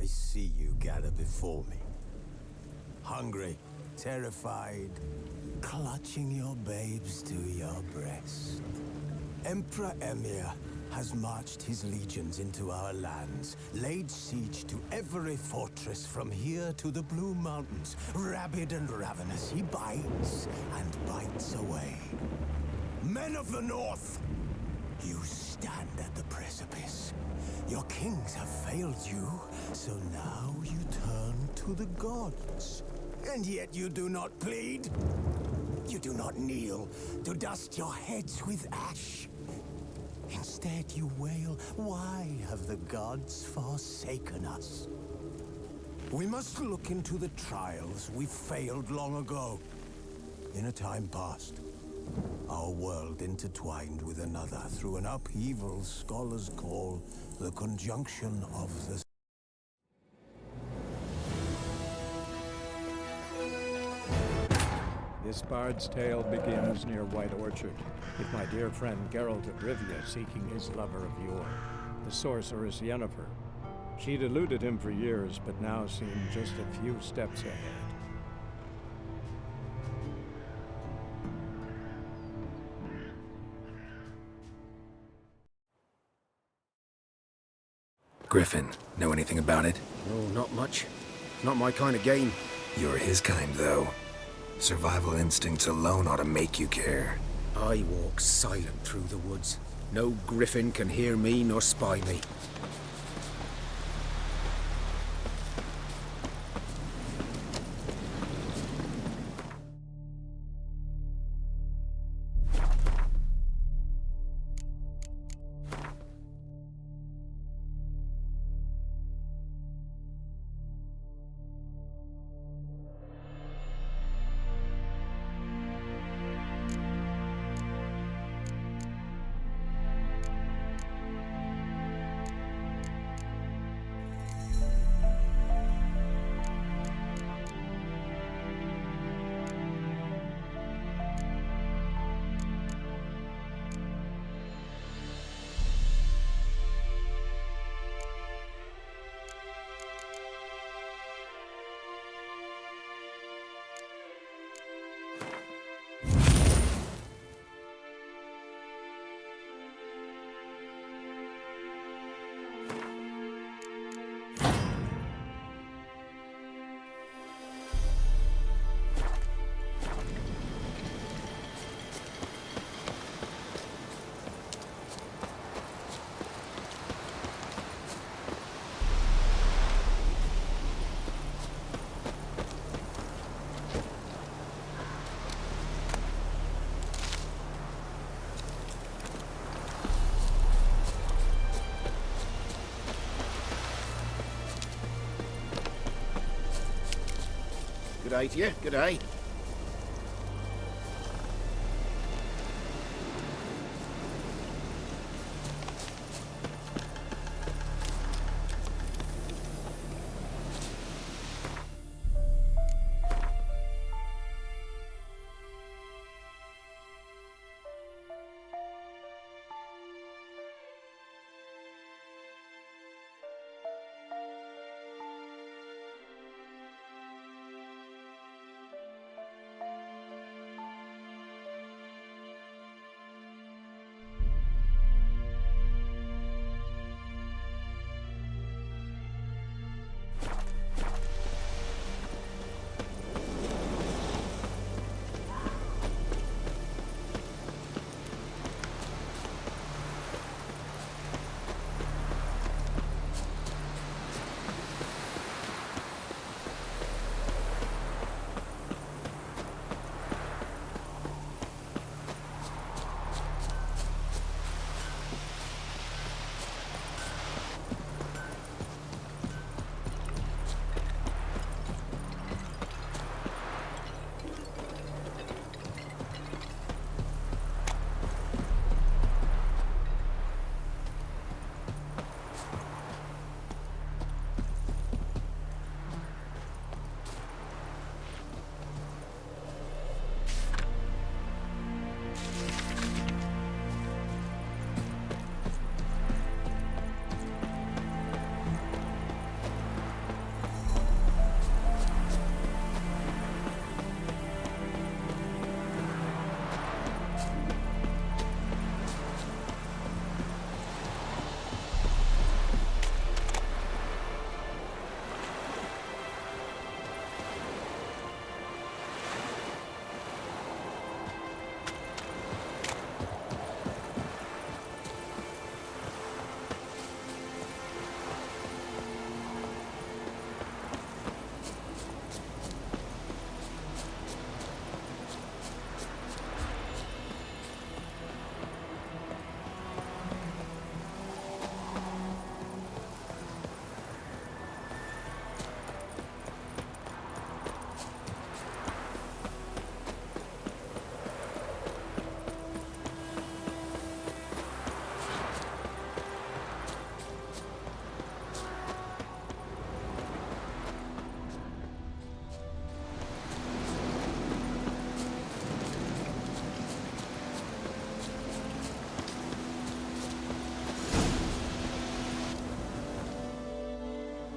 I see you gather before me. Hungry, terrified, clutching your babes to your breast. Emperor Emir has marched his legions into our lands, laid siege to every fortress from here to the Blue Mountains. Rabid and ravenous, he bites and bites away. Men of the North, you stand at the precipice. Your kings have failed you, so now you turn to the gods. And yet you do not plead. You do not kneel to dust your heads with ash. Instead you wail, why have the gods forsaken us? We must look into the trials we failed long ago. In a time past, our world intertwined with another through an upheaval scholars call the conjunction of the... This bard's tale begins near White Orchard, with my dear friend Geralt of Rivia seeking his lover of yore, the sorceress Yennefer. She'd eluded him for years, but now seemed just a few steps ahead. Griffin, know anything about it? No, not much. Not my kind of game. You're his kind, though. Survival instincts alone ought to make you care. I walk silent through the woods. No griffin can hear me nor spy me. Good day to you, good day.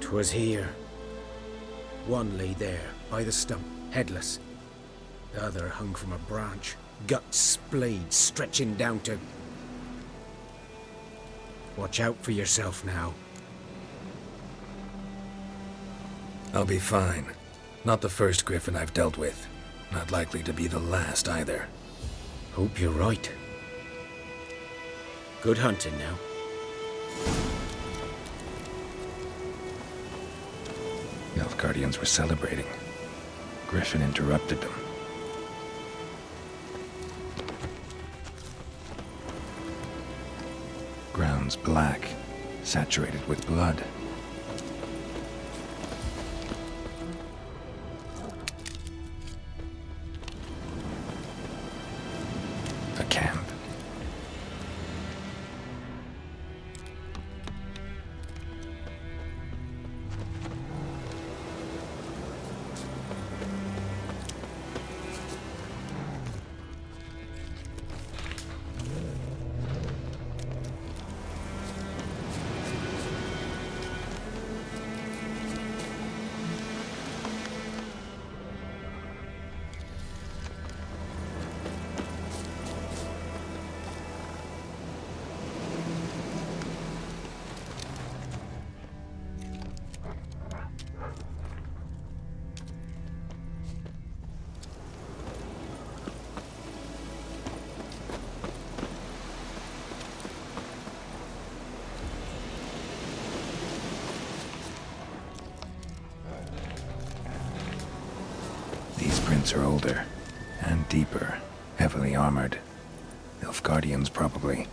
'Twas here. One lay there, by the stump, headless. The other hung from a branch, guts splayed, stretching down to... Watch out for yourself now. I'll be fine. Not the first griffin I've dealt with. Not likely to be the last either. Hope you're right. Good hunting now. Nilfgaardians were celebrating. Griffin interrupted them. Ground's black, saturated with blood. A camp. These prints are older, and deeper, heavily armored. Nilfgaardians, probably.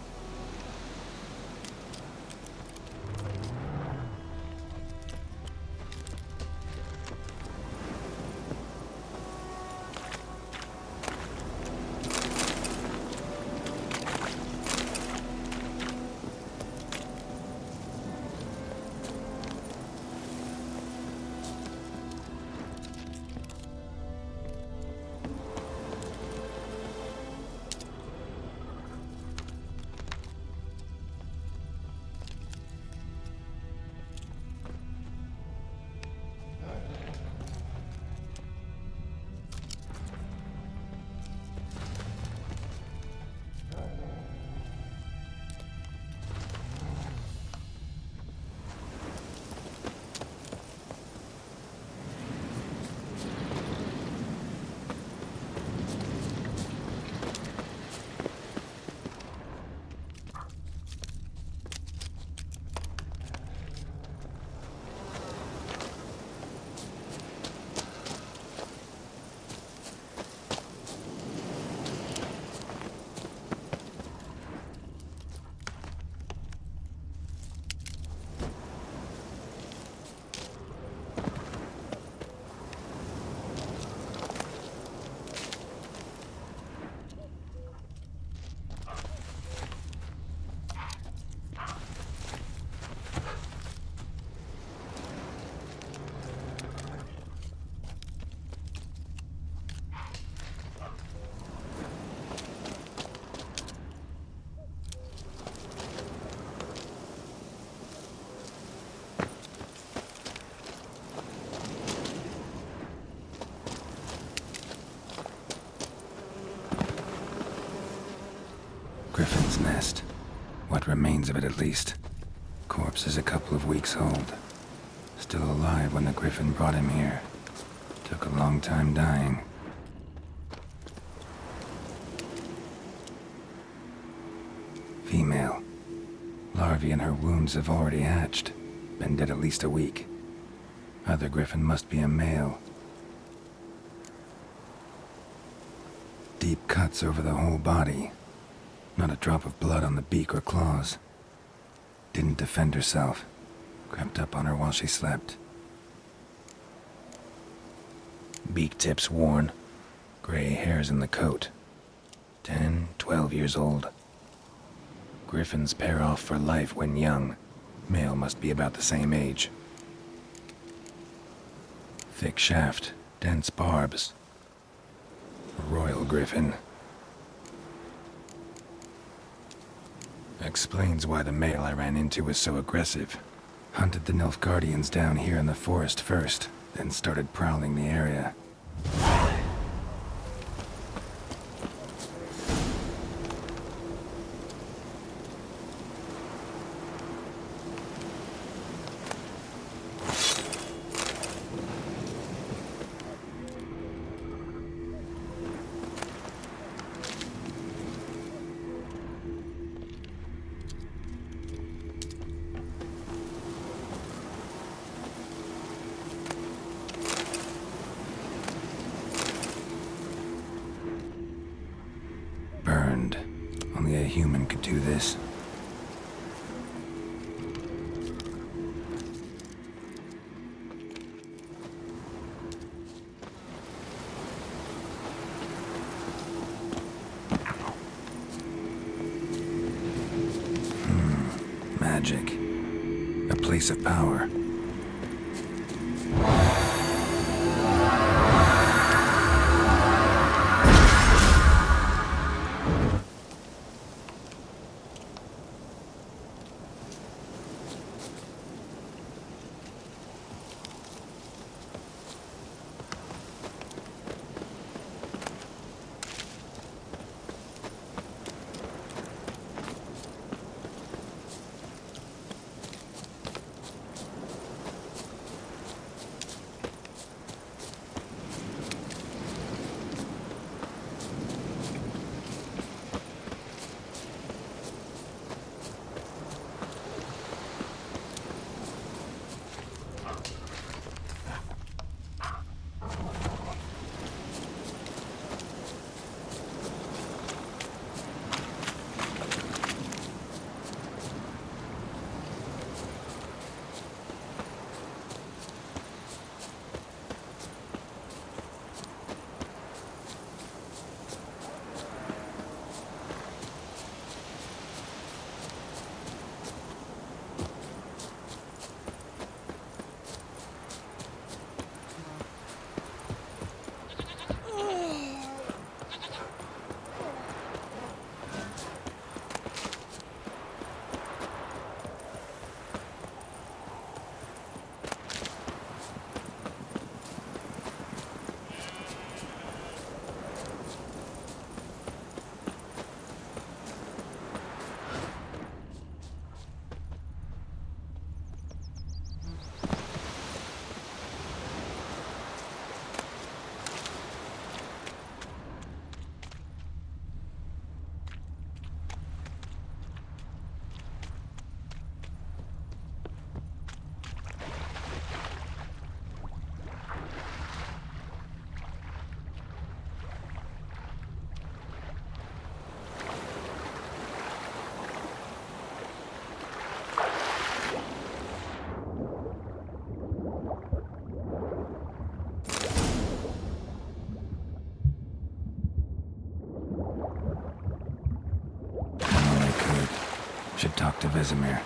Griffin's nest. What remains of it, at least. Corpse is a couple of weeks old. Still alive when the Griffin brought him here. Took a long time dying. Female. Larvae in her wounds have already hatched. Been dead at least a week. Other Griffin must be a male. Deep cuts over the whole body. Not a drop of blood on the beak or claws. Didn't defend herself. Crept up on her while she slept. Beak tips worn. Gray hairs in the coat. 10, 12 years old. Griffins pair off for life when young. Male must be about the same age. Thick shaft, dense barbs. A royal griffin. Explains why the male I ran into was so aggressive. Hunted the Nilfgaardians down here in the forest first, then started prowling the area. Burned. Only a human could do this. Magic. A place of power. Should talk to Vesemir.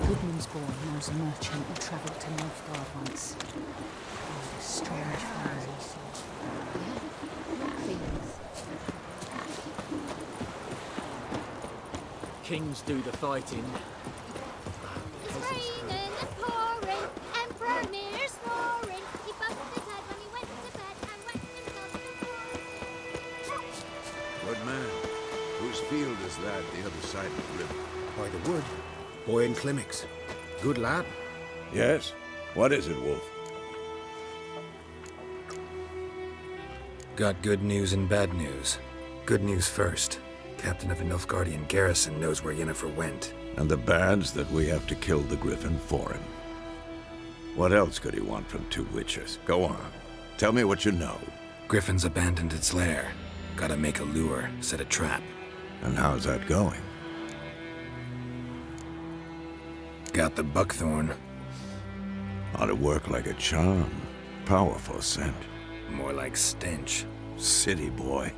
Goodmansborn knows a merchant who travelled to Nilfgaard once. Oh, strange families. Kings do the fighting. It's raining, it's pouring, Emperor Mir snoring. He bumped his head when he went to bed and whacked himself in the Good man. Whose field is that, the other side of the river? By the wood. Boy in Climmix. Good lad. Yes? What is it, Wolf? Got good news and bad news. Good news first. Captain of a Nilfgaardian garrison knows where Yennefer went. And the bad's that we have to kill the Griffin for him. What else could he want from two witchers? Go on. Tell me what you know. Griffin's abandoned its lair. Gotta make a lure, set a trap. And how's that going? Got the buckthorn. Ought to work like a charm. Powerful scent. More like stench. City boy.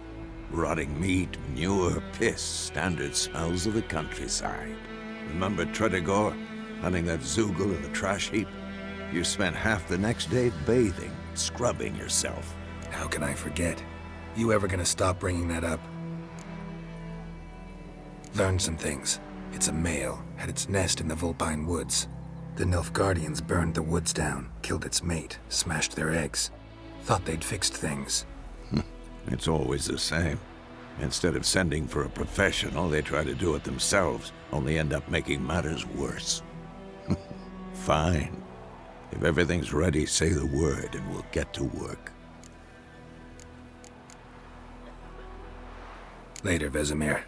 Rotting meat, manure, piss, standard smells of the countryside. Remember Tredegor? Hunting that Zoogle in the trash heap? You spent half the next day bathing, scrubbing yourself. How can I forget? You ever gonna stop bringing that up? Learned some things. It's a male, had its nest in the Vulpine Woods. The Nilfgaardians burned the woods down, killed its mate, smashed their eggs. Thought they'd fixed things. It's always the same. Instead of sending for a professional, they try to do it themselves, only end up making matters worse. Fine. If everything's ready, say the word and we'll get to work. Later, Vesemir.